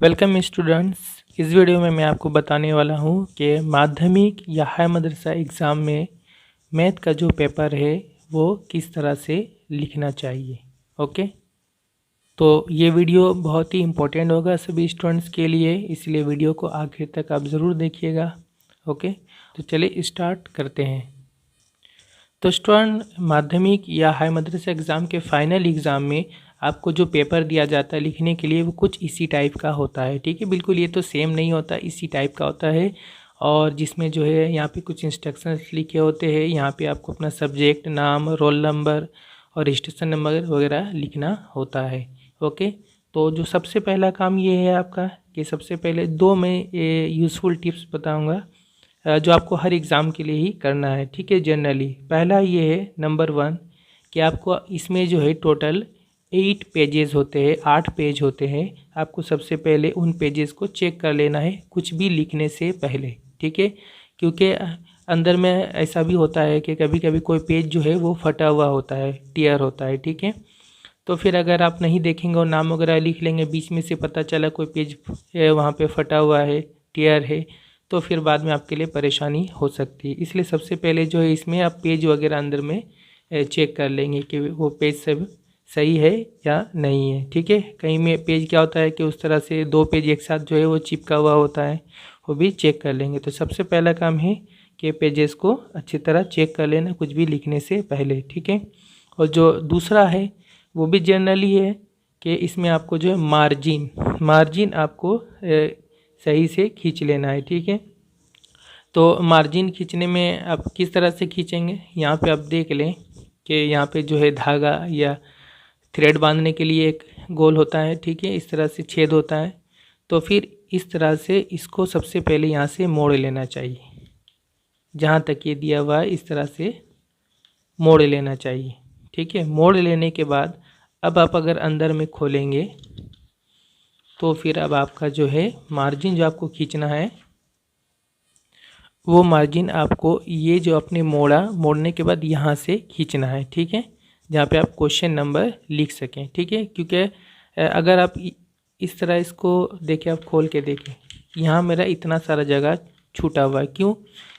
Welcome students. इस video में मैं आपको बताने वाला हूँ कि माध्यमिक या हाई मदरसा एग्ज़ाम में मैथ का जो पेपर है वो किस तरह से लिखना चाहिए। ओके, तो ये वीडियो बहुत ही इम्पोर्टेंट होगा सभी स्टूडेंट्स के लिए, इसलिए वीडियो को आखिर तक आप ज़रूर देखिएगा। ओके, तो चलिए स्टार्ट करते हैं। तो स्टूडेंट, माध्यमिक या हाई मदरसा एग्ज़ाम के फाइनल एग्ज़ाम में आपको जो पेपर दिया जाता है लिखने के लिए वो कुछ इसी टाइप का होता है। ठीक है, बिल्कुल ये तो सेम नहीं होता, इसी टाइप का होता है। और जिसमें जो है यहाँ पे कुछ इंस्ट्रक्शंस लिखे होते हैं। यहाँ पे आपको अपना सब्जेक्ट, नाम, रोल नंबर और रजिस्ट्रेशन नंबर वगैरह लिखना होता है। ओके, तो जो सबसे पहला काम ये है आपका कि सबसे पहले दो मैं यूज़फुल टिप्स बताऊँगा जो आपको हर एग्ज़ाम के लिए ही करना है। ठीक है, जनरली पहला ये है नंबर 1 कि आपको इसमें जो है टोटल 8 पेजेस होते हैं, 8 पेज होते हैं। आपको सबसे पहले उन पेजेस को चेक कर लेना है कुछ भी लिखने से पहले। ठीक है, क्योंकि अंदर में ऐसा भी होता है कि कभी कभी कोई पेज जो है वो फटा हुआ होता है, टियर होता है। ठीक है, तो फिर अगर आप नहीं देखेंगे और नाम वगैरह लिख लेंगे, बीच में से पता चला कोई पेज वहाँ पे फटा हुआ है, टियर है, तो फिर बाद में आपके लिए परेशानी हो सकती है। इसलिए सबसे पहले जो है इसमें आप पेज वगैरह अंदर में चेक कर लेंगे कि वो पेज सब सही है या नहीं है। ठीक है, कहीं में पेज क्या होता है कि उस तरह से 2 पेज एक साथ जो है वो चिपका हुआ होता है, वो भी चेक कर लेंगे। तो सबसे पहला काम है कि पेजेस को अच्छी तरह चेक कर लेना कुछ भी लिखने से पहले। ठीक है, और जो दूसरा है वो भी जनरली है कि इसमें आपको जो है मार्जिन आपको सही से खींच लेना है। ठीक है, तो मार्जिन खींचने में आप किस तरह से खींचेंगे, यहाँ पे आप देख लें कि यहाँ पे जो है धागा या थ्रेड बांधने के लिए एक गोल होता है। ठीक है, इस तरह से छेद होता है। तो फिर इस तरह से इसको सबसे पहले यहाँ से मोड़ लेना चाहिए, जहाँ तक ये दिया हुआ है इस तरह से मोड़ लेना चाहिए। ठीक है, मोड़ लेने के बाद अब आप अगर अंदर में खोलेंगे तो फिर अब आपका जो है मार्जिन जो आपको खींचना है वो मार्जिन आपको ये जो अपने मोड़ने के बाद यहाँ से खींचना है। ठीक है, जहाँ पे आप क्वेश्चन नंबर लिख सकें। ठीक है, क्योंकि अगर आप इस तरह इसको देखें, आप खोल के देखें, यहाँ मेरा इतना सारा जगह छूटा हुआ है। क्यों?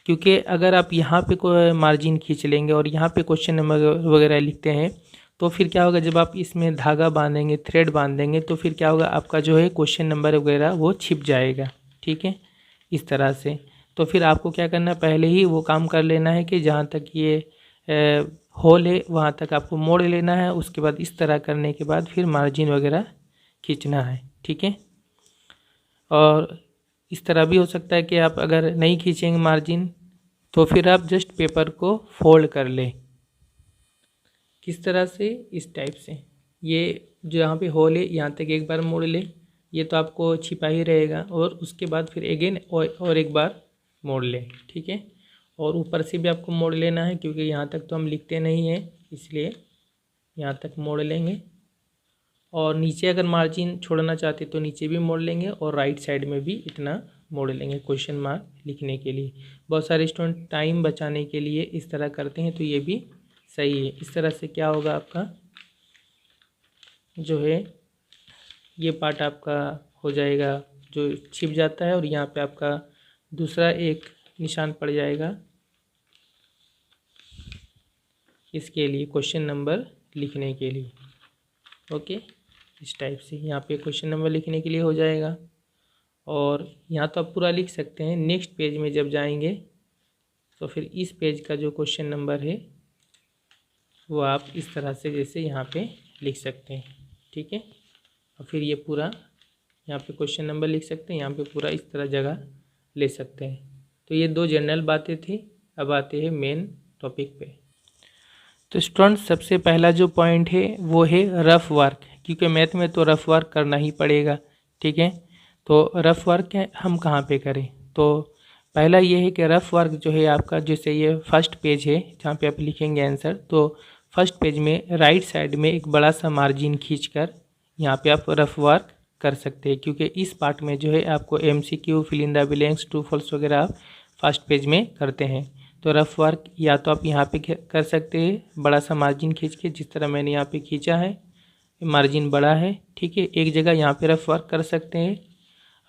क्योंकि अगर आप यहाँ पे कोई मार्जिन खींच लेंगे और यहाँ पे क्वेश्चन नंबर वगैरह लिखते हैं तो फिर क्या होगा, जब आप इसमें धागा बांधेंगे, थ्रेड बांधेंगे, तो फिर क्या होगा, आपका जो है क्वेश्चन नंबर वगैरह वो छिप जाएगा। ठीक है, इस तरह से। तो फिर आपको क्या करना है, पहले ही वो काम कर लेना है कि जहाँ तक ये होल है वहाँ तक आपको मोड़ लेना है। उसके बाद इस तरह करने के बाद फिर मार्जिन वगैरह खींचना है। ठीक है, और इस तरह भी हो सकता है कि आप अगर नहीं खींचेंगे मार्जिन तो फिर आप जस्ट पेपर को फोल्ड कर लें। किस तरह से? इस टाइप से। ये जो यहाँ पे होल है यहाँ तक एक बार मोड़ ले, ये तो आपको छिपा ही रहेगा, और उसके बाद फिर अगेन और एक बार मोड़ ले। ठीक है, और ऊपर से भी आपको मोड़ लेना है क्योंकि यहाँ तक तो हम लिखते नहीं हैं, इसलिए यहाँ तक मोड़ लेंगे। और नीचे अगर मार्जिन छोड़ना चाहते तो नीचे भी मोड़ लेंगे, और राइट साइड में भी इतना मोड़ लेंगे क्वेश्चन मार्क लिखने के लिए। बहुत सारे स्टूडेंट टाइम बचाने के लिए इस तरह करते हैं, तो ये भी सही है। इस तरह से क्या होगा, आपका जो है ये पार्ट आपका हो जाएगा जो छिप जाता है, और यहाँ पे आपका दूसरा एक निशान पड़ जाएगा इसके लिए, क्वेश्चन नंबर लिखने के लिए। ओके, इस टाइप से यहाँ पे क्वेश्चन नंबर लिखने के लिए हो जाएगा। और यहाँ तो आप पूरा लिख सकते हैं। नेक्स्ट पेज में जब जाएंगे तो फिर इस पेज का जो क्वेश्चन नंबर है वो आप इस तरह से जैसे यहाँ पे लिख सकते हैं। ठीक है, और फिर ये पूरा यहाँ पे क्वेश्चन नंबर लिख सकते हैं, यहाँ पे पूरा इस तरह जगह ले सकते हैं। तो ये दो जनरल बातें थी। अब आते हैं मेन टॉपिक पे। तो स्टूडेंट, सबसे पहला जो पॉइंट है वो है रफ़ वर्क, क्योंकि मैथ में तो रफ़ वर्क करना ही पड़ेगा। ठीक है, तो रफ़ वर्क हम कहाँ पे करें? तो पहला ये है कि रफ़ वर्क जो है आपका, जैसे ये फर्स्ट पेज है जहाँ पे आप लिखेंगे आंसर, तो फर्स्ट पेज में राइट साइड में एक बड़ा सा मार्जिन खींचकर यहाँ पे आप रफ़ वर्क कर सकते हैं, क्योंकि इस पार्ट में जो है आपको MCQ, fill in the blanks, true false वगैरह आप फर्स्ट पेज में करते हैं। तो रफ़ वर्क या तो आप यहाँ पे कर सकते हैं बड़ा सा मार्जिन खींच के, जिस तरह मैंने यहाँ पे खींचा है, मार्जिन बड़ा है। ठीक है, एक जगह यहाँ पे रफ़ वर्क कर सकते हैं,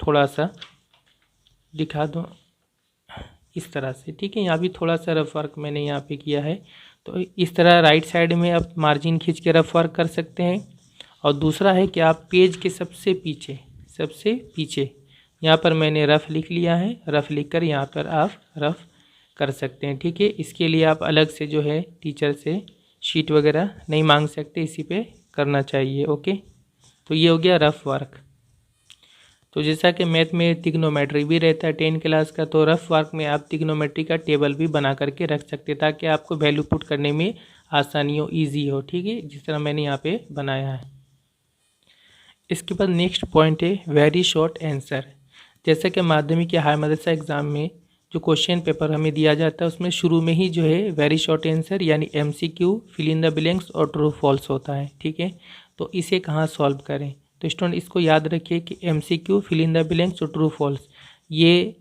थोड़ा सा दिखा दूँ इस तरह से, ठीक है। यहाँ भी थोड़ा सा रफ वर्क मैंने यहाँ पे किया है। तो इस तरह राइट साइड में आप मार्जिन खींच के रफ वर्क कर सकते हैं। और दूसरा है कि आप पेज के सबसे पीछे यहाँ पर मैंने रफ़ लिख लिया है, रफ़ लिख कर यहाँ पर आप रफ़ कर सकते हैं, ठीक है। इसके लिए आप अलग से जो है टीचर से शीट वगैरह नहीं मांग सकते, इसी पे करना चाहिए, ओके। तो ये हो गया रफ़ वर्क। तो जैसा कि मैथ में ट्रिग्नोमेट्री भी रहता है 10 क्लास का, तो रफ़ वर्क में आप ट्रिग्नोमेट्री का टेबल भी बना करके रख सकते हैं ताकि आपको वैल्यू पुट करने में आसानी हो, ईजी हो, ठीक है, जिस तरह मैंने यहाँ पे बनाया है। इसके बाद नेक्स्ट पॉइंट है वेरी शॉर्ट आंसर। जैसा कि माध्यमिक या हाई मदरसा एग्ज़ाम में जो क्वेश्चन पेपर हमें दिया जाता है उसमें शुरू में ही जो है वेरी शॉर्ट आंसर यानी MCQ, fill in the blanks और ट्रू फॉल्स होता है, ठीक है। तो इसे कहाँ सॉल्व करें, तो स्टूडेंट इसको याद रखिए कि MCQ, fill in the blanks और ट्रू फॉल्स ये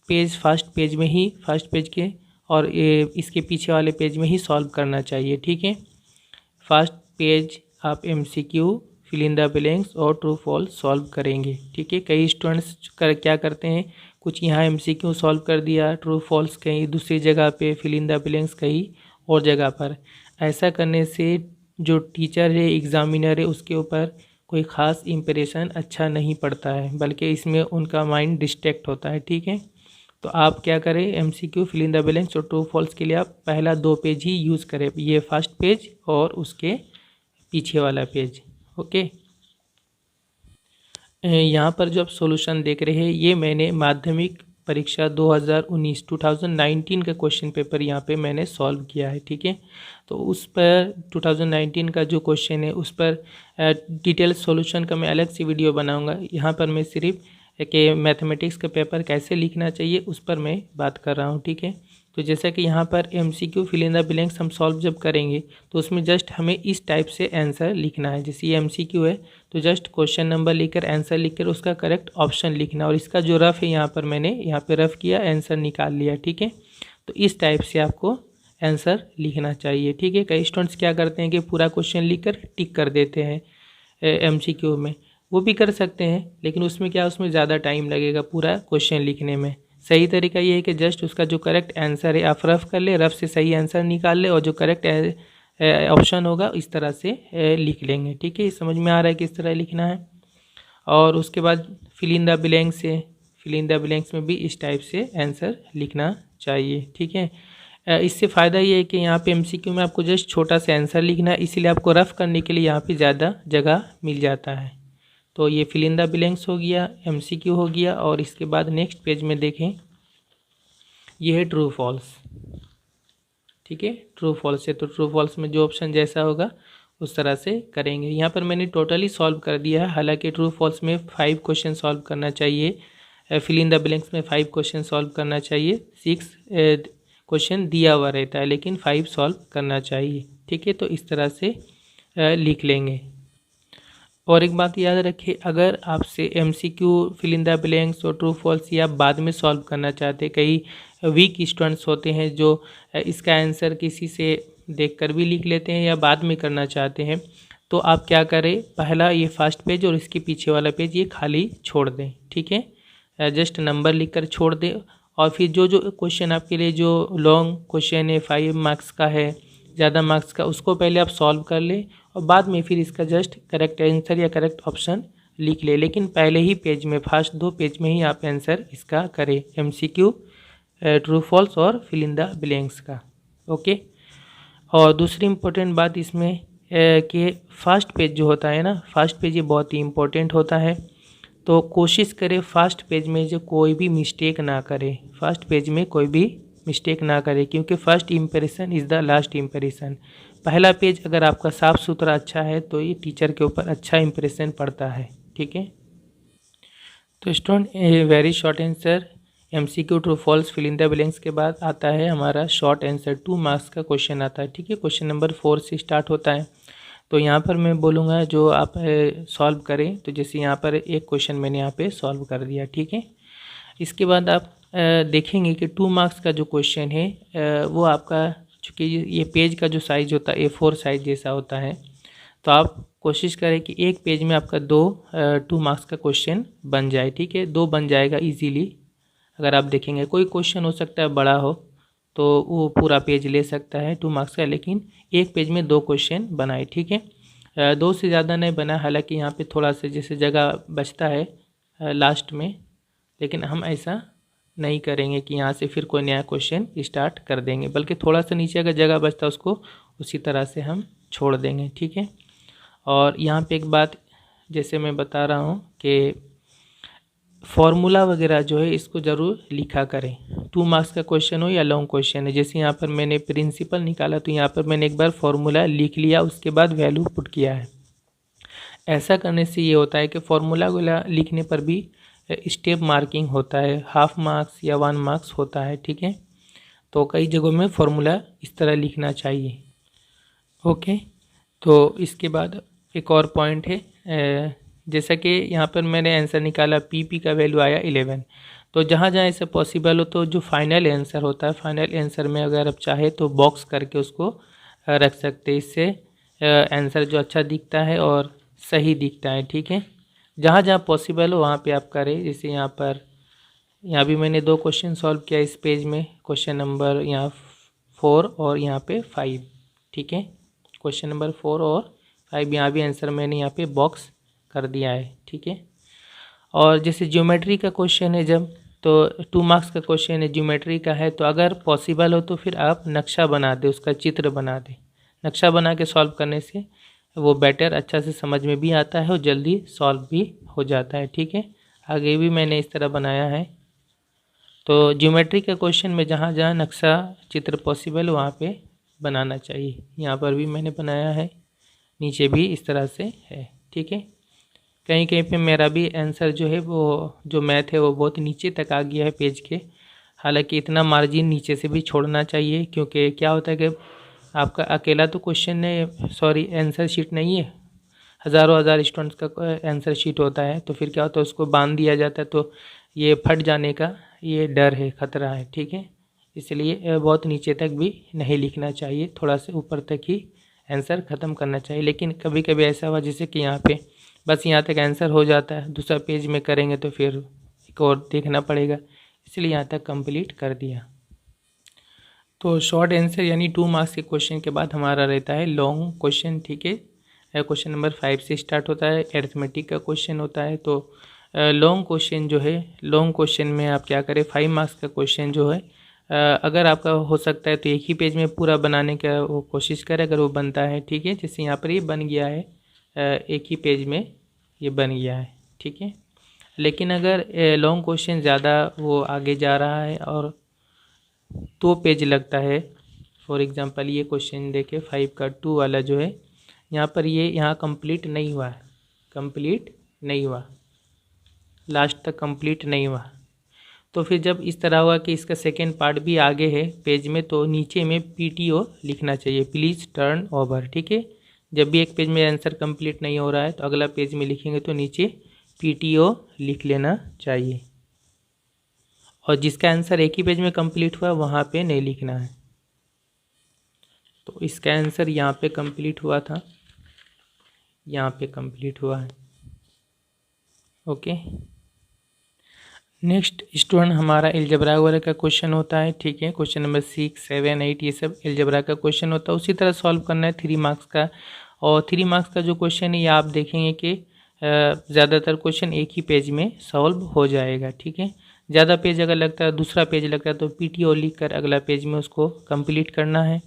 पेज फर्स्ट पेज के और इसके पीछे वाले पेज में ही सॉल्व करना चाहिए, ठीक है। फर्स्ट पेज आप MCQ, fill in the blanks और ट्रू फॉल्स सॉल्व करेंगे, ठीक है। कई स्टूडेंट्स क्या करते हैं, कुछ यहाँ MCQ सॉल्व कर दिया, ट्रू फॉल्स कहीं दूसरी जगह पे, फिल इन द ब्लैंक्स कहीं और जगह पर। ऐसा करने से जो टीचर है, एग्ज़ामिनर है, उसके ऊपर कोई ख़ास इम्प्रेशन अच्छा नहीं पड़ता है, बल्कि इसमें उनका माइंड डिस्ट्रैक्ट होता है, ठीक है। तो आप क्या करें, MCQ, fill in the blanks और ट्रू फॉल्स के लिए आप पहला 2 पेज ही यूज़ करें, ये फर्स्ट पेज और उसके पीछे वाला पेज, ओके। यहाँ पर जो आप सॉल्यूशन देख रहे हैं ये मैंने माध्यमिक परीक्षा 2019 का क्वेश्चन पेपर यहाँ पे मैंने सॉल्व किया है, ठीक है। तो उस पर 2019 का जो क्वेश्चन है उस पर डिटेल सॉल्यूशन का मैं अलग से वीडियो बनाऊंगा। यहाँ पर मैं सिर्फ कि मैथमेटिक्स का पेपर कैसे लिखना चाहिए उस पर मैं बात कर रहा हूँ, ठीक है। तो जैसा कि यहाँ पर MCQ, fill in the blanks हम सॉल्व जब करेंगे तो उसमें जस्ट हमें इस टाइप से आंसर लिखना है। जैसे ये MCQ है तो जस्ट क्वेश्चन नंबर लिखकर आंसर लिखकर उसका करेक्ट ऑप्शन लिखना, और इसका जो रफ़ है यहाँ पर मैंने यहाँ पे रफ़ किया, आंसर निकाल लिया, ठीक है। तो इस टाइप से आपको आंसर लिखना चाहिए, ठीक है। कई स्टूडेंट्स क्या करते हैं कि पूरा क्वेश्चन लिख कर टिक कर देते हैं MCQ में, वो भी कर सकते हैं, लेकिन उसमें क्या, उसमें ज़्यादा टाइम लगेगा पूरा क्वेश्चन लिखने में। सही तरीका ये है कि जस्ट उसका जो करेक्ट आंसर है आप रफ़ कर ले, रफ़ से सही आंसर निकाल ले और जो करेक्ट ऑप्शन होगा इस तरह से लिख लेंगे, ठीक है। समझ में आ रहा है किस तरह लिखना है। और उसके बाद फिल इन द ब्लैंक्स है, फिल इन द ब्लैंक्स में भी इस टाइप से आंसर लिखना चाहिए, ठीक है। इससे फ़ायदा ये है कि यहाँ पे MCQ में आपको जस्ट छोटा सा आंसर लिखना है, इसीलिए आपको रफ़ करने के लिए यहाँ पे ज़्यादा जगह मिल जाता है। तो ये फिल इन द ब्लैंक्स हो गया, MCQ हो गया, और इसके बाद नेक्स्ट पेज में देखें ये है ट्रू फॉल्स, ठीक है। ट्रू फॉल्स है तो ट्रू फॉल्स में जो ऑप्शन जैसा होगा उस तरह से करेंगे। यहाँ पर मैंने टोटली सॉल्व कर दिया है, हालांकि ट्रू फॉल्स में 5 क्वेश्चन सॉल्व करना चाहिए, फिल इन द ब्लैंक्स में 5 क्वेश्चन सॉल्व करना चाहिए, 6 क्वेश्चन दिया हुआ रहता है लेकिन 5 सॉल्व करना चाहिए, ठीक है। तो इस तरह से लिख लेंगे। और एक बात याद रखिए, अगर आपसे MCQ, fill in the blanks और ट्रू फॉल्स या बाद में सॉल्व करना चाहते, कई वीक स्टूडेंट्स होते हैं जो इसका आंसर किसी से देखकर भी लिख लेते हैं या बाद में करना चाहते हैं, तो आप क्या करें, पहला ये फर्स्ट पेज और इसके पीछे वाला पेज ये खाली छोड़ दें, ठीक है। जस्ट नंबर लिख कर छोड़ दें, और फिर जो क्वेश्चन आपके लिए जो लॉन्ग क्वेश्चन है 5 मार्क्स का है, ज़्यादा मार्क्स का, उसको पहले आप सॉल्व कर लें और बाद में फिर इसका जस्ट करेक्ट आंसर या करेक्ट ऑप्शन लिख ले, लेकिन पहले ही पेज में, फर्स्ट 2 पेज में ही आप आंसर इसका करें, MCQ, ट्रू फॉल्स और फिल इन द ब्लैंक्स का, ओके। और दूसरी इम्पोर्टेंट बात इसमें कि फर्स्ट पेज जो होता है ना, फर्स्ट पेज ये बहुत ही इम्पोर्टेंट होता है, तो कोशिश करें फर्स्ट पेज में जो कोई भी मिस्टेक ना करें, फर्स्ट पेज में कोई भी मिस्टेक ना करें, क्योंकि first impression is the last impression. पहला पेज अगर आपका साफ़ सुथरा अच्छा है तो ये टीचर के ऊपर अच्छा इम्प्रेशन पड़ता है, ठीक है। तो student very short answer MCQ, true false, fill in the blanks के बाद आता है हमारा शॉर्ट आंसर, 2 मार्क्स का क्वेश्चन आता है, ठीक है। क्वेश्चन नंबर 4 से स्टार्ट होता है। तो यहाँ पर मैं बोलूँगा जो आप सॉल्व करें, तो जैसे यहाँ पर एक क्वेश्चन मैंने यहाँ पे सॉल्व कर दिया, ठीक है। इसके बाद आप देखेंगे कि 2 मार्क्स का जो क्वेश्चन है वो आपका, चूँकि ये पेज का जो साइज़ होता है A4 साइज़ जैसा होता है, तो आप कोशिश करें कि एक पेज में आपका 2 मार्क्स का क्वेश्चन बन जाए, ठीक है। 2 बन जाएगा इजीली। अगर आप देखेंगे कोई क्वेश्चन हो सकता है बड़ा हो तो वो पूरा पेज ले सकता है 2 मार्क्स का, लेकिन एक पेज में 2 क्वेश्चन बनाए, ठीक है। 2 से ज़्यादा नहीं बना, हालांकि यहाँ पे थोड़ा सा जैसे जगह बचता है लास्ट में, लेकिन हम ऐसा नहीं करेंगे कि यहाँ से फिर कोई नया क्वेश्चन स्टार्ट कर देंगे, बल्कि थोड़ा सा नीचे अगर जगह बचता है उसको उसी तरह से हम छोड़ देंगे, ठीक है। और यहाँ पे एक बात जैसे मैं बता रहा हूँ कि फॉर्मूला वगैरह जो है इसको ज़रूर लिखा करें, 2 मार्क्स का क्वेश्चन हो या लॉन्ग क्वेश्चन है। जैसे यहाँ पर मैंने प्रिंसिपल निकाला तो यहाँ पर मैंने एक बार फॉर्मूला लिख लिया, उसके बाद वैल्यू पुट किया है। ऐसा करने से ये होता है कि फॉर्मूला लिखने पर भी स्टेप मार्किंग होता है, हाफ मार्क्स या 1 मार्क्स होता है, ठीक है। तो कई जगहों में फॉर्मूला इस तरह लिखना चाहिए, ओके। तो इसके बाद एक और पॉइंट है, जैसा कि यहाँ पर मैंने आंसर निकाला, पी का वैल्यू आया 11। तो जहाँ जहाँ ऐसा पॉसिबल हो तो जो फाइनल आंसर होता है, फाइनल आंसर में अगर आप चाहे तो बॉक्स करके उसको रख सकते हैं। इससे आंसर जो अच्छा दिखता है और सही दिखता है, ठीक है। जहाँ जहाँ पॉसिबल हो वहाँ पे आप करें। जैसे यहाँ भी मैंने 2 क्वेश्चन सॉल्व किया इस पेज में, क्वेश्चन नंबर यहाँ 4 और यहाँ पे 5, ठीक है। क्वेश्चन नंबर 4 और 5 यहाँ भी आंसर मैंने यहाँ पे बॉक्स कर दिया है, ठीक है। और जैसे ज्योमेट्री का क्वेश्चन है, जब तो 2 मार्क्स का क्वेश्चन है, ज्योमेट्री का है, तो अगर पॉसिबल हो तो फिर आप नक्शा बना दें, उसका चित्र बना दें। नक्शा बना के सॉल्व करने से वो बेटर अच्छा से समझ में भी आता है और जल्दी सॉल्व भी हो जाता है, ठीक है। आगे भी मैंने इस तरह बनाया है। तो ज्योमेट्री के क्वेश्चन में जहाँ जहाँ नक्शा चित्र पॉसिबल वहाँ पे बनाना चाहिए। यहाँ पर भी मैंने बनाया है, नीचे भी इस तरह से है, ठीक है। कहीं कहीं पे मेरा भी आंसर जो है वो जो मैथ है वो बहुत नीचे तक आ गया है पेज के। हालांकि इतना मार्जिन नीचे से भी छोड़ना चाहिए, क्योंकि क्या होता है कि आपका अकेला तो क्वेश्चन नहीं, सॉरी आंसर शीट नहीं है, हज़ारों हज़ार स्टूडेंट्स का आंसर शीट होता है। तो फिर क्या होता है, उसको बांध दिया जाता है, तो ये फट जाने का ये डर है, ख़तरा है, ठीक है। इसलिए बहुत नीचे तक भी नहीं लिखना चाहिए, थोड़ा सा ऊपर तक ही आंसर ख़त्म करना चाहिए। लेकिन कभी कभी ऐसा हुआ जैसे कि यहाँ पे बस यहाँ तक आंसर हो जाता है, दूसरा पेज में करेंगे तो फिर एक और देखना पड़ेगा, इसलिए यहाँ तक कंप्लीट कर दिया। तो शॉर्ट आंसर यानी 2 मार्क्स के क्वेश्चन के बाद हमारा रहता है लॉन्ग क्वेश्चन, ठीक है। क्वेश्चन नंबर 5 से स्टार्ट होता है, एरिथमेटिक का क्वेश्चन होता है। तो लॉन्ग क्वेश्चन जो है, लॉन्ग क्वेश्चन में आप क्या करें, 5 मार्क्स का क्वेश्चन जो है अगर आपका हो सकता है तो एक ही पेज में पूरा बनाने का वो कोशिश करें, अगर वो बनता है, ठीक है। जैसे यहाँ पर ये बन गया है, एक ही पेज में ये बन गया है, ठीक है। लेकिन अगर लॉन्ग क्वेश्चन ज़्यादा वो आगे जा रहा है और 2 पेज लगता है, फॉर एग्ज़ाम्पल ये क्वेश्चन देखे 5 का 2 वाला जो है, यहाँ पर ये यहाँ कंप्लीट नहीं हुआ है, कंप्लीट नहीं हुआ, लास्ट तक कंप्लीट नहीं हुआ। तो फिर जब इस तरह हुआ कि इसका सेकेंड पार्ट भी आगे है पेज में, तो नीचे में PTO लिखना चाहिए, प्लीज़ टर्न ओवर, ठीक है। जब भी एक पेज में आंसर कंप्लीट नहीं हो रहा है तो अगला पेज में लिखेंगे तो नीचे PTO लिख लेना चाहिए, और जिसका आंसर एक ही पेज में कंप्लीट हुआ वहाँ पे नहीं लिखना है। तो इसका आंसर यहाँ पे कंप्लीट हुआ था, यहाँ पे कंप्लीट हुआ है, ओके। नेक्स्ट स्टूडेंट हमारा अलजेब्रा वगैरह का क्वेश्चन होता है, ठीक है। क्वेश्चन नंबर 6, 7, 8 ये सब अलजेब्रा का क्वेश्चन होता है, उसी तरह सॉल्व करना है 3 मार्क्स का। और 3 मार्क्स का जो क्वेश्चन है ये आप देखेंगे कि ज़्यादातर क्वेश्चन एक ही पेज में सॉल्व हो जाएगा, ठीक है। ज़्यादा पेज अगर लगता है, दूसरा पेज लगता है, तो PTO लिख कर अगला पेज में उसको कंप्लीट करना है।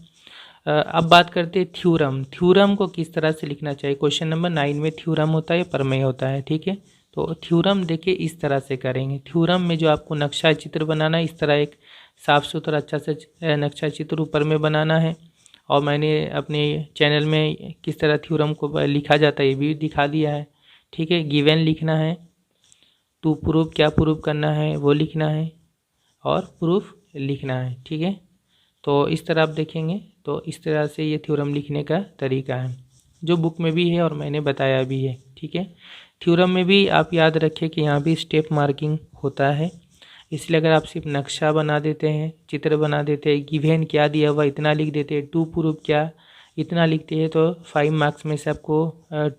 अब बात करते हैं थ्योरम। थ्योरम को किस तरह से लिखना चाहिए, क्वेश्चन नंबर 9 में थ्योरम होता है, प्रमेय होता है, ठीक है। तो थ्योरम देखिए इस तरह से करेंगे। थ्योरम में जो आपको नक्शा चित्र बनाना है, इस तरह एक साफ़ सुथरा अच्छा से नक्शा चित्र ऊपर में बनाना है। और मैंने अपने चैनल में किस तरह थ्योरम को लिखा जाता है ये भी दिखा दिया है, ठीक है। गिवन लिखना है, टू प्रूफ क्या प्रूफ करना है वो लिखना है, और प्रूफ लिखना है, ठीक है। तो इस तरह आप देखेंगे तो इस तरह से ये थ्योरम लिखने का तरीका है, जो बुक में भी है और मैंने बताया भी है, ठीक है। थ्योरम में भी आप याद रखें कि यहाँ भी स्टेप मार्किंग होता है, इसलिए अगर आप सिर्फ नक्शा बना देते हैं, चित्र बना देते हैं, गिवन क्या दिया हुआ इतना लिख देते हैं, टू प्रूफ क्या इतना लिखते हैं तो 5 मार्क्स में से आपको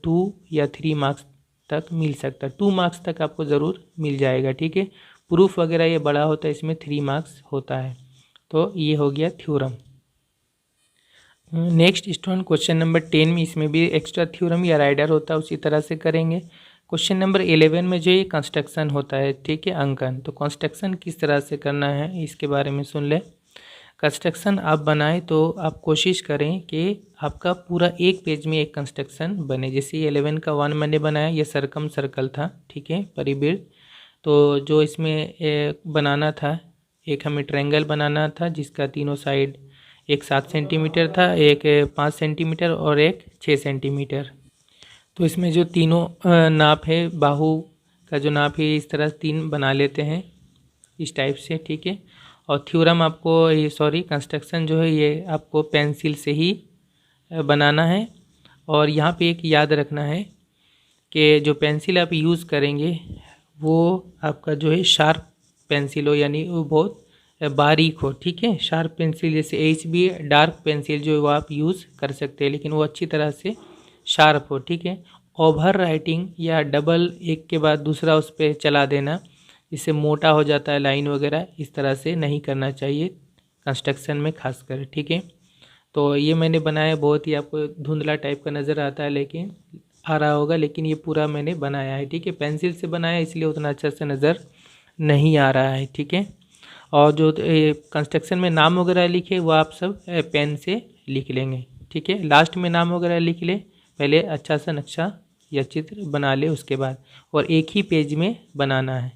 2 या 3 मार्क्स तक मिल सकता है। 2 मार्क्स तक आपको ज़रूर मिल जाएगा, ठीक है। प्रूफ वगैरह ये बड़ा होता है, इसमें 3 मार्क्स होता है। तो ये हो गया theorem. Next student question number 10 में इसमें भी एक्स्ट्रा थ्योरम या राइडर होता है, उसी तरह से करेंगे। क्वेश्चन नंबर 11 में जो ये कंस्ट्रक्शन होता है, ठीक है, अंकन, तो कंस्ट्रक्शन किस तरह से करना है इसके बारे में सुन ले। कंस्ट्रक्शन आप बनाएं तो आप कोशिश करें कि आपका पूरा एक पेज में एक कंस्ट्रक्शन बने। जैसे 11 का 1 मैंने बनाया, ये सरकम सर्कल था, ठीक है, परिबीड़। तो जो इसमें बनाना था, एक हमें ट्रायंगल बनाना था जिसका तीनों साइड एक 7 सेंटीमीटर था, एक 5 सेंटीमीटर और एक 6 सेंटीमीटर। तो इसमें जो तीनों नाप है, बाहु का जो नाप है, इस तरह 3 बना लेते हैं इस टाइप से, ठीक है। और थ्योरम आपको ये कंस्ट्रक्शन जो है ये आपको पेंसिल से ही बनाना है। और यहाँ पे एक याद रखना है कि जो पेंसिल आप यूज़ करेंगे वो आपका जो है शार्प पेंसिल हो, यानी वो बहुत बारीक हो, ठीक है। शार्प पेंसिल जैसे HB डार्क पेंसिल जो है वो आप यूज़ कर सकते हैं, लेकिन वो अच्छी तरह से शार्प हो, ठीक है। ओवर राइटिंग या डबल एक के बाद दूसरा उस पर चला देना, इससे मोटा हो जाता है लाइन वगैरह, इस तरह से नहीं करना चाहिए कंस्ट्रक्शन में खासकर, ठीक है। तो ये मैंने बनाया, बहुत ही आपको धुंधला टाइप का नज़र आता है लेकिन आ रहा होगा, लेकिन ये पूरा मैंने बनाया है, ठीक है। पेंसिल से बनाया इसलिए उतना अच्छा से नज़र नहीं आ रहा है, ठीक है। और जो कंस्ट्रक्शन में नाम वगैरह लिखे वो आप सब पेन से लिख लेंगे, ठीक है। लास्ट में नाम वगैरह लिख ले, पहले अच्छा सा नक्शा या चित्र बना ले उसके बाद, और एक ही पेज में बनाना है।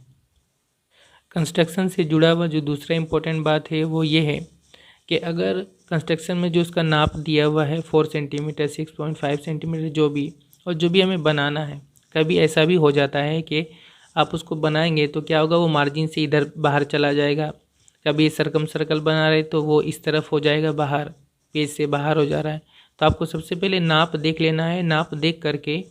कंस्ट्रक्शन से जुड़ा हुआ जो दूसरा इम्पोर्टेंट बात है वो ये है कि अगर कंस्ट्रक्शन में जो उसका नाप दिया हुआ है 4 सेंटीमीटर 6.5 सेंटीमीटर जो भी, और जो भी हमें बनाना है, कभी ऐसा भी हो जाता है कि आप उसको बनाएंगे तो क्या होगा, वो मार्जिन से इधर बाहर चला जाएगा। कभी सरकम सर्कल बना रहे तो वो इस तरफ हो जाएगा, बाहर पेज से बाहर हो जा रहा है। तो आपको सबसे पहले नाप देख लेना है। नाप देख करके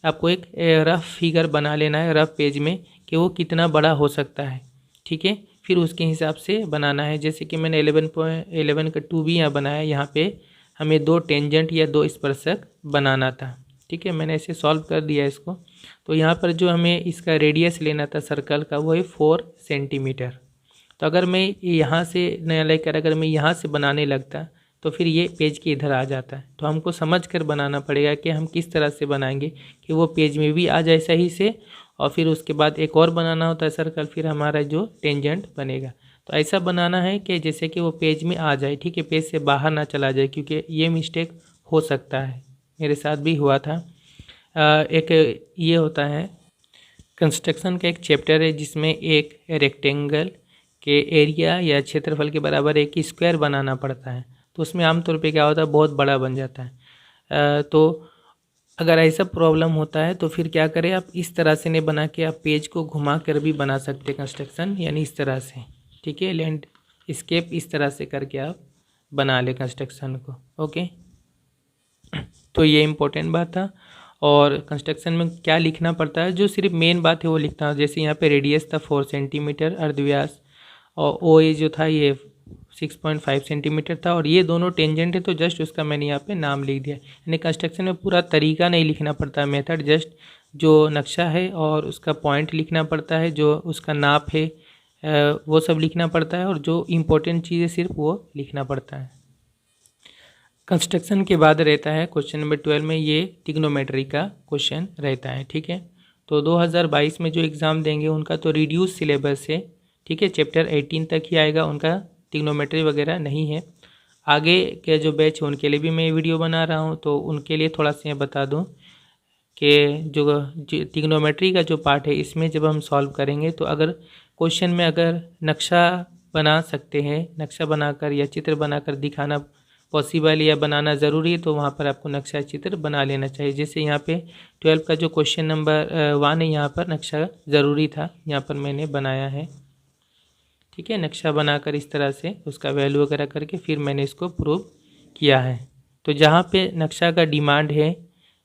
आपको एक रफ़ फिगर बना लेना है रफ़ पेज में कि वो कितना बड़ा हो सकता है, ठीक है। फिर उसके हिसाब से बनाना है। जैसे कि मैंने 11 का 2B यहाँ बनाया, यहाँ पे हमें 2 टेंजेंट या 2 स्पर्शक बनाना था, ठीक है। मैंने ऐसे सॉल्व कर दिया इसको। तो यहाँ पर जो हमें इसका रेडियस लेना था सर्कल का वो है 4 सेंटीमीटर। तो अगर मैं यहाँ से नया लेकर अगर मैं यहाँ से बनाने लगता तो फिर ये पेज के इधर आ जाता है। तो हमको समझ कर बनाना पड़ेगा कि हम किस तरह से बनाएंगे कि वो पेज में भी आ जाए सही से, और फिर उसके बाद एक और बनाना होता है सर्कल, फिर हमारा जो टेंजेंट बनेगा। तो ऐसा बनाना है कि जैसे कि वो पेज में आ जाए, ठीक है, पेज से बाहर ना चला जाए, क्योंकि ये मिस्टेक हो सकता है, मेरे साथ भी हुआ था। एक ये होता है कंस्ट्रक्शन का एक चैप्टर है जिसमें एक रेक्टेंगल के एरिया या क्षेत्रफल के बराबर एक स्क्वायर बनाना पड़ता है। तो उसमें आमतौर पे क्या होता है, बहुत बड़ा बन जाता है। तो अगर ऐसा प्रॉब्लम होता है तो फिर क्या करें, आप इस तरह से नहीं बना के आप पेज को घुमा कर भी बना सकते हैं कंस्ट्रक्शन, यानी इस तरह से, ठीक है। लैंड स्केप इस तरह से करके आप बना ले कंस्ट्रक्शन को, ओके। तो ये इम्पोर्टेंट बात था। और कंस्ट्रक्शन में क्या लिखना पड़ता है, जो सिर्फ मेन बात है वो लिखता हूँ। जैसे यहाँ पे रेडियस था 4 सेंटीमीटर अर्धव्यास, और OA जो था ये 6.5 सेंटीमीटर था, और ये दोनों टेंजेंट है तो जस्ट उसका मैंने यहाँ पे नाम लिख दिया। यानी कंस्ट्रक्शन में पूरा तरीका नहीं लिखना पड़ता है, मेथड, जस्ट जो नक्शा है और उसका पॉइंट लिखना पड़ता है, जो उसका नाप है वो सब लिखना पड़ता है, और जो इम्पोर्टेंट चीज़ है सिर्फ वो लिखना पड़ता है। कंस्ट्रक्शन के बाद रहता है क्वेश्चन नंबर 12 में ये ट्रिग्नोमेट्री का क्वेश्चन रहता है, ठीक है। तो 2022 में जो एग्ज़ाम देंगे उनका तो रिड्यूस सिलेबस है, ठीक है, चैप्टर 18 तक ही आएगा, उनका ट्रिग्नोमेट्री वगैरह नहीं है। आगे के जो बैच है उनके लिए भी मैं वीडियो बना रहा हूँ, तो उनके लिए थोड़ा सा बता दूँ कि जो ट्रिग्नोमेट्री का जो पार्ट है इसमें जब हम सॉल्व करेंगे तो अगर क्वेश्चन में अगर नक्शा बना सकते हैं, नक्शा बनाकर या चित्र बनाकर दिखाना पॉसिबल या बनाना ज़रूरी है, तो वहाँ पर आपको नक्शा चित्र बना लेना चाहिए। जैसे यहाँ पे 12 का जो क्वेश्चन नंबर 1 है, यहाँ पर नक्शा ज़रूरी था, यहाँ पर मैंने बनाया है, ठीक है। नक्शा बनाकर इस तरह से उसका वैल्यू वगैरह करके फिर मैंने इसको प्रूव किया है। तो जहाँ पे नक्शा का डिमांड है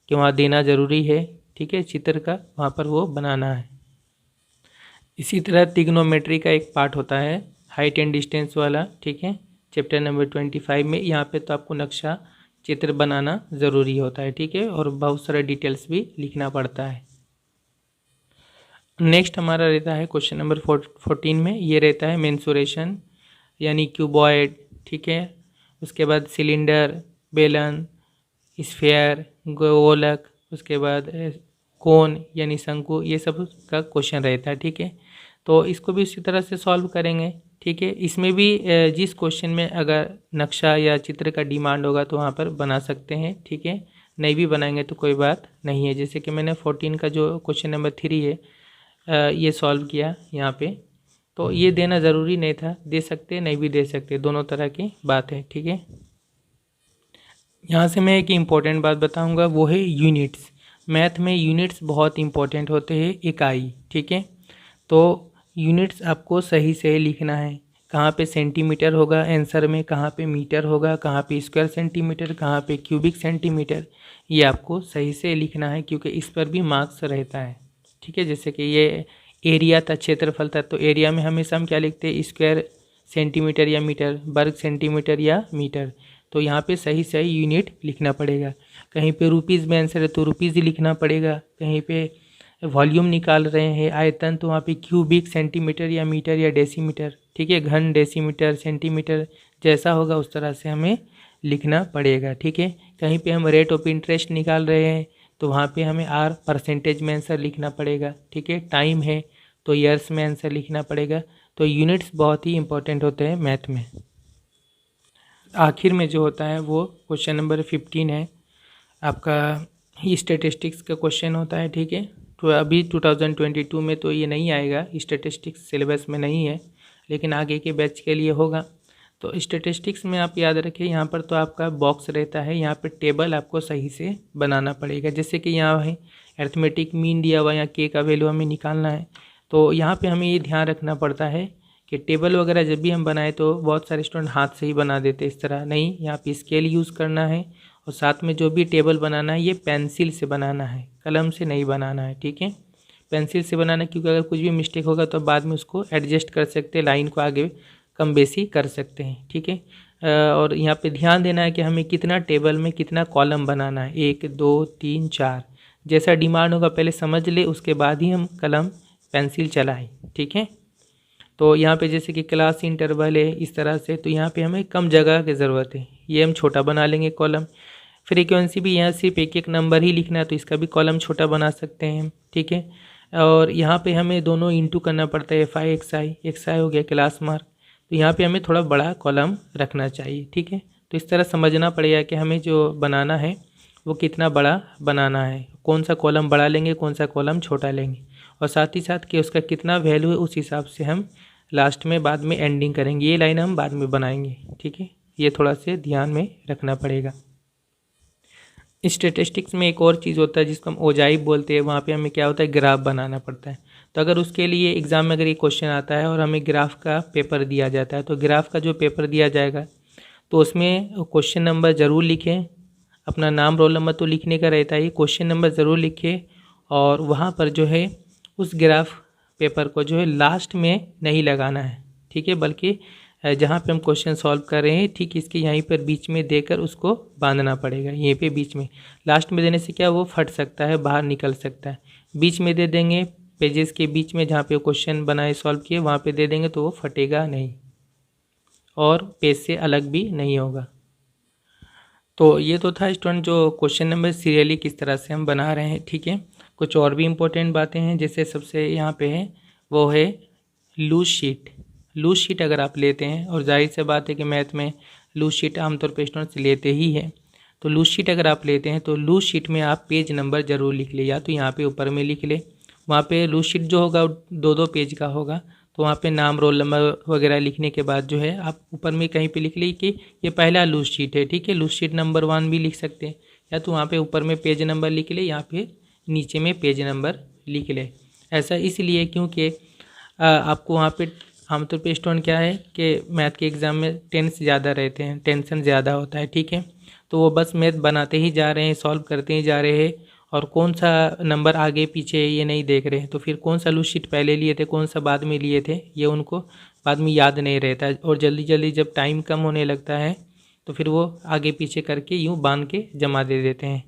कि वहाँ देना ज़रूरी है, ठीक है, चित्र का, वहाँ पर वो बनाना है। इसी तरह ट्रिग्नोमेट्री का एक पार्ट होता है हाइट एंड डिस्टेंस वाला, ठीक है, चैप्टर नंबर 25 में। यहाँ पे तो आपको नक्शा चित्र बनाना ज़रूरी होता है, ठीक है, और बहुत सारा डिटेल्स भी लिखना पड़ता है। नेक्स्ट हमारा रहता है क्वेश्चन नंबर 14 में, ये रहता है मेंसुरेशन यानी क्यूबॉइड, ठीक है। उसके बाद सिलेंडर, बेलन, स्फेयर, गोलक, उसके बाद कोन यानी शंकु, ये सब का क्वेश्चन रहता है, ठीक है। तो इसको भी इसी तरह से सॉल्व करेंगे, ठीक है। इसमें भी जिस क्वेश्चन में अगर नक्शा या चित्र का डिमांड होगा तो वहाँ पर बना सकते हैं, ठीक है। नहीं भी बनाएंगे तो कोई बात नहीं है। जैसे कि मैंने 14 का जो क्वेश्चन नंबर 3 है ये सॉल्व किया यहाँ पे, तो ये देना ज़रूरी नहीं था, दे सकते नहीं भी दे सकते, दोनों तरह की बात है, ठीक है। यहाँ से मैं एक इम्पॉर्टेंट बात बताऊँगा, वो है यूनिट्स। मैथ में यूनिट्स बहुत इम्पॉर्टेंट होते हैं, इकाई, ठीक है। तो यूनिट्स आपको सही से लिखना है, कहाँ पे सेंटीमीटर होगा आंसर में, कहाँ पे मीटर होगा, कहाँ पे स्क्वायर सेंटीमीटर, कहाँ पे क्यूबिक सेंटीमीटर, ये आपको सही से लिखना है, क्योंकि इस पर भी मार्क्स रहता है, ठीक है। जैसे कि ये एरिया था, क्षेत्रफल था, तो एरिया में हमेशा हम क्या लिखते हैं, स्क्वायर सेंटीमीटर या मीटर, वर्ग सेंटीमीटर या मीटर। तो यहाँ पे सही सही यूनिट लिखना पड़ेगा। कहीं पे रुपीज़ में आंसर है तो रुपीज़ ही लिखना पड़ेगा, कहीं पे वॉल्यूम निकाल रहे हैं आयतन तो वहाँ पे क्यूबिक सेंटीमीटर या मीटर या डेसीमीटर, ठीक है, घन, डेसीमीटर, सेंटीमीटर, जैसा होगा उस तरह से हमें लिखना पड़ेगा, ठीक है। कहीं पे हम रेट ऑफ इंटरेस्ट निकाल रहे हैं तो वहाँ पे हमें आर परसेंटेज में आंसर लिखना पड़ेगा, ठीक है। टाइम है तो ईयर्स में आंसर लिखना पड़ेगा। तो यूनिट्स बहुत ही इंपॉर्टेंट होते हैं मैथ में। आखिर में जो होता है वो क्वेश्चन नंबर 15 है आपका, स्टैटिस्टिक्स का क्वेश्चन होता है, ठीक है। तो अभी 2022 में तो ये नहीं आएगा, स्टैटिस्टिक्स सिलेबस में नहीं है, लेकिन आगे के बैच के लिए होगा। तो स्टैटिस्टिक्स में आप याद रखें, यहाँ पर तो आपका बॉक्स रहता है, यहाँ पर टेबल आपको सही से बनाना पड़ेगा। जैसे कि यहाँ है अरिथमेटिक मीन दिया हुआ, यहाँ के का वैल्यू हमें निकालना है, तो यहाँ पे हमें ये ध्यान रखना पड़ता है कि टेबल वगैरह जब भी हम बनाए तो बहुत सारे स्टूडेंट हाथ से ही बना देते, इस तरह नहीं, यहाँ पे स्केल यूज़ करना है, और साथ में जो भी टेबल बनाना है ये पेंसिल से बनाना है, कलम से नहीं बनाना है, ठीक है। पेंसिल से बनाना, क्योंकि अगर कुछ भी मिस्टेक होगा तो बाद में उसको एडजस्ट कर सकते हैं, लाइन को आगे कम बेसी कर सकते हैं, ठीक है। और यहाँ पे ध्यान देना है कि हमें कितना टेबल में कितना कॉलम बनाना है, 1 2 3 4, जैसा डिमांड होगा पहले समझ ले, उसके बाद ही हम कलम पेंसिल चलाएं, ठीक है। तो यहाँ पे जैसे कि क्लास इंटरवल है इस तरह से, तो यहाँ पे हमें कम जगह की ज़रूरत है, ये हम छोटा बना लेंगे कॉलम। फ्रीक्वेंसी भी यहाँ सिर्फ एक एक नंबर ही लिखना है, तो इसका भी कॉलम छोटा बना सकते हैं, ठीक है। और यहाँ पे हमें दोनों इंटू करना पड़ता है, FI XI हो गया क्लास मार्क, तो यहाँ पे हमें थोड़ा बड़ा कॉलम रखना चाहिए, ठीक है। तो इस तरह समझना पड़ेगा कि हमें जो बनाना है वो कितना बड़ा बनाना है, कौन सा कॉलम बड़ा लेंगे, कौन सा कॉलम छोटा लेंगे, और साथ ही साथ कि उसका कितना वैल्यू है, उस हिसाब से हम लास्ट में बाद में एंडिंग करेंगे, ये लाइन हम बाद में बनाएंगे, ठीक है। ये थोड़ा से ध्यान में रखना पड़ेगा। स्टैटिस्टिक्स में एक और चीज़ होता है जिसको हम ओजाइब बोलते हैं, वहाँ पे हमें क्या होता है, ग्राफ बनाना पड़ता है। तो अगर उसके लिए एग्ज़ाम में अगर ये क्वेश्चन आता है और हमें ग्राफ का पेपर दिया जाता है, तो ग्राफ का जो पेपर दिया जाएगा तो उसमें क्वेश्चन नंबर ज़रूर लिखें, अपना नाम रोल नंबर तो लिखने का रहता है, क्वेश्चन नंबर ज़रूर लिखें, और वहाँ पर जो है उस ग्राफ पेपर को जो है लास्ट में नहीं लगाना है, ठीक है, बल्कि जहाँ पे हम क्वेश्चन सॉल्व कर रहे हैं ठीक इसके यहीं पर बीच में देकर उसको बांधना पड़ेगा, यहीं पे बीच में। लास्ट में देने से क्या वो फट सकता है, बाहर निकल सकता है। बीच में दे देंगे, पेजेस के बीच में जहाँ पे क्वेश्चन बनाए सॉल्व किए वहाँ पे दे देंगे तो वो फटेगा नहीं और पेज से अलग भी नहीं होगा। तो ये तो था स्टूडेंट जो क्वेश्चन नंबर सीरियली किस तरह से हम बना रहे हैं, ठीक है। कुछ और भी इम्पोर्टेंट बातें हैं, जैसे सबसे यहाँ पे है वो है लूज शीट। लूज शीट अगर आप लेते हैं, और जाहिर सी बात है कि मैथ में लूज शीट आमतौर पर स्टूडेंट्स लेते ही हैं, तो लूज शीट अगर आप लेते हैं तो लूज शीट में आप पेज नंबर ज़रूर लिख ले, या तो यहाँ पे ऊपर में लिख ले, वहाँ पे लूज शीट जो होगा 2-2 पेज का होगा, तो वहाँ पे नाम रोल नंबर वगैरह लिखने के बाद जो है आप ऊपर में कहीं पे लिख ली कि ये पहला लूज शीट है, ठीक है। लूज शीट नंबर 1 भी लिख सकते हैं, या तो वहाँ पे ऊपर में पेज नंबर लिख ले, यहाँ पे नीचे में पेज नंबर लिख ले। ऐसा इसलिए क्योंकि आपको वहाँ पे आमतौर पे स्टूडेंट क्या है कि मैथ के एग्ज़ाम में टेंस ज़्यादा रहते हैं, टेंशन ज़्यादा होता है, ठीक है। तो वो बस मैथ बनाते ही जा रहे हैं, सॉल्व करते ही जा रहे हैं, और कौन सा नंबर आगे पीछे है ये नहीं देख रहे हैं, तो फिर कौन सा लूज शीट पहले लिए थे, कौन सा बाद में लिए थे, ये उनको बाद में याद नहीं रहता है। और जल्दी जल्दी जब टाइम कम होने लगता है तो फिर वो आगे पीछे करके यूँ बांध के जमा दे देते हैं,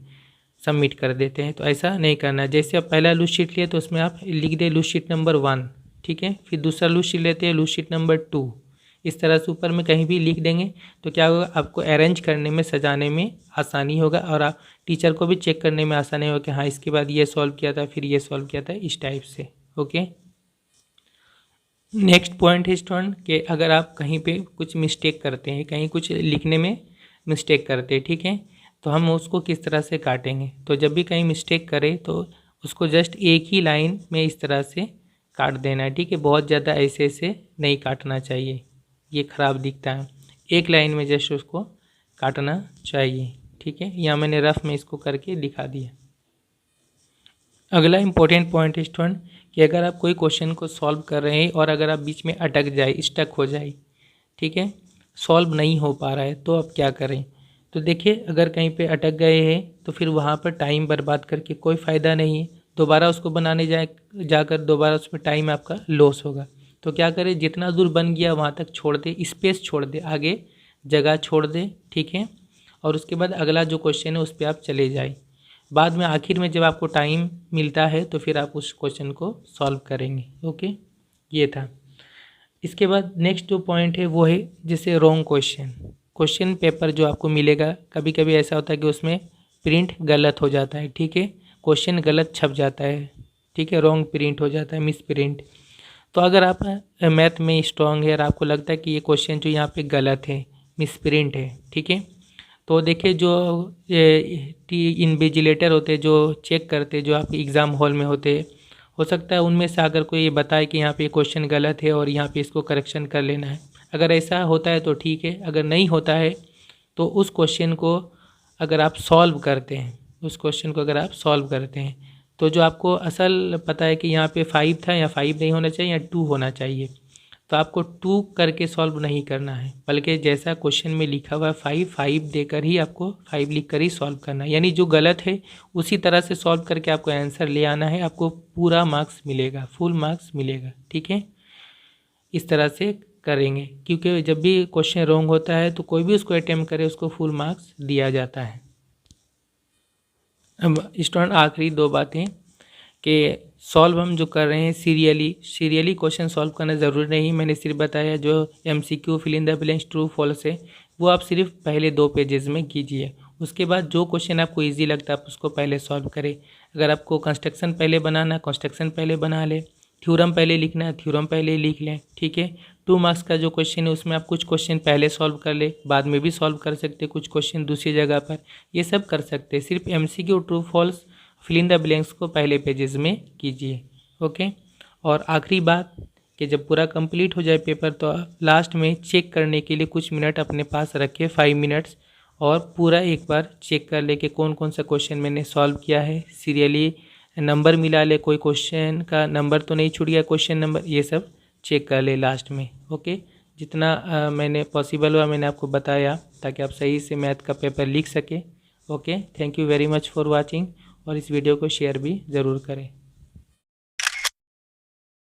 सबमिट कर देते हैं। तो ऐसा नहीं करना। जैसे आप पहला लूज शीट लिए तो उसमें आप लिख दे लूज शीट नंबर 1, ठीक है। फिर दूसरा लूज शीट लेते हैं लूज शीट नंबर 2, इस तरह से ऊपर में कहीं भी लिख देंगे तो क्या होगा, आपको अरेंज करने में, सजाने में आसानी होगा और आप टीचर को भी चेक करने में आसानी होगा कि हाँ इसके बाद ये सॉल्व किया था, फिर ये सॉल्व किया था, इस टाइप से। ओके, नेक्स्ट पॉइंट है स्टूडेंट कि अगर आप कहीं पे कुछ मिस्टेक करते हैं, कहीं कुछ लिखने में मिस्टेक करते हैं, ठीक है, तो हम उसको किस तरह से काटेंगे। तो जब भी कहीं मिस्टेक करें तो उसको जस्ट एक ही लाइन में इस तरह से काट देना है, ठीक है। बहुत ज़्यादा ऐसे ऐसे नहीं काटना चाहिए, ये ख़राब दिखता है। एक लाइन में जस्ट उसको काटना चाहिए, ठीक है। यहाँ मैंने रफ में इसको करके दिखा दिया। अगला इम्पोर्टेंट पॉइंट है स्टूडेंट कि अगर आप कोई क्वेश्चन को सॉल्व कर रहे हैं और अगर आप बीच में अटक जाए, स्टक हो जाए, ठीक है, सॉल्व नहीं हो पा रहा है, तो आप क्या करें। तो देखिए, अगर कहीं पे अटक गए हैं तो फिर वहाँ पर टाइम बर्बाद करके कोई फ़ायदा नहीं है। दोबारा उसको बनाने जाकर दोबारा उसमें टाइम आपका लॉस होगा। तो क्या करें, जितना दूर बन गया वहाँ तक छोड़ दे, स्पेस छोड़ दे, आगे जगह छोड़ दे, ठीक है। और उसके बाद अगला जो क्वेश्चन है उस पर आप चले जाए। बाद में आखिर में जब आपको टाइम मिलता है तो फिर आप उस क्वेश्चन को सॉल्व करेंगे। ओके, ये था। इसके बाद नेक्स्ट जो पॉइंट है वो है जैसे रॉन्ग क्वेश्चन पेपर जो आपको मिलेगा, कभी कभी ऐसा होता है कि उसमें प्रिंट गलत हो जाता है, ठीक है, क्वेश्चन गलत छप जाता है, ठीक है, रॉन्ग प्रिंट हो जाता है, मिस प्रिंट। तो अगर आप मैथ में स्ट्रॉन्ग है और आपको लगता है कि ये क्वेश्चन जो यहाँ पे गलत है, मिस प्रिंट है, ठीक है, तो देखिए जो इन्विजिलेटर होते हैं, जो चेक करते हैं, जो आपके एग्ज़ाम हॉल में होते हैं, हो सकता है उनमें से अगर कोई ये बताए कि यहाँ पे क्वेश्चन गलत है और यहाँ पे इसको करेक्शन कर लेना है। अगर ऐसा होता है तो ठीक है, अगर नहीं होता है तो उस क्वेश्चन को अगर आप सॉल्व करते हैं, उस क्वेश्चन को अगर आप सॉल्व करते हैं तो जो आपको असल पता है कि यहाँ पे 5 था या 5 नहीं होना चाहिए या 2 होना चाहिए, तो आपको 2 करके सॉल्व नहीं करना है, बल्कि जैसा क्वेश्चन में लिखा हुआ है 5 देकर ही आपको 5 लिख कर ही सॉल्व करना है। यानी जो गलत है उसी तरह से सॉल्व करके आपको आंसर ले आना है, आपको पूरा मार्क्स मिलेगा, फुल मार्क्स मिलेगा, ठीक है। इस तरह से करेंगे, क्योंकि जब भी क्वेश्चन रॉन्ग होता है तो कोई भी उसको अटेम्प्ट करे उसको फुल मार्क्स दिया जाता है। अब स्टूडेंट आखिरी 2 बातें कि सॉल्व हम जो कर रहे हैं सीरियली क्वेश्चन सॉल्व करना ज़रूरी नहीं। मैंने सिर्फ बताया जो MCQ fill in the blanks true false है वो आप सिर्फ पहले 2 पेजेस में कीजिए। उसके बाद जो क्वेश्चन आपको इजी लगता है आप उसको पहले सॉल्व करें। अगर आपको कंस्ट्रक्शन पहले बनाना, कंस्ट्रक्शन पहले बना ले, थ्योरम पहले लिखना है, थ्योरम पहले लिख लें, ठीक है। 2 मार्क्स का जो क्वेश्चन है उसमें आप कुछ क्वेश्चन पहले सॉल्व कर ले, बाद में भी सॉल्व कर सकते, कुछ क्वेश्चन दूसरी जगह पर, ये सब कर सकते। सिर्फ MCQ true false fill in the blanks को पहले पेजेस में कीजिए। ओके, और आखिरी बात कि जब पूरा कंप्लीट हो जाए पेपर तो लास्ट में चेक करने के लिए कुछ मिनट अपने पास रखें, 5 मिनट्स, और पूरा एक बार चेक कर ले कि कौन कौन सा क्वेश्चन मैंने सॉल्व किया है, सीरियली नंबर मिला ले, कोई क्वेश्चन का नंबर तो नहीं छूट गया, क्वेश्चन नंबर, ये सब चेक कर ले लास्ट में। ओके, जितना मैंने पॉसिबल हुआ मैंने आपको बताया ताकि आप सही से मैथ का पेपर लिख सके। Okay, thank you very much for watching, और इस वीडियो को शेयर भी ज़रूर करें।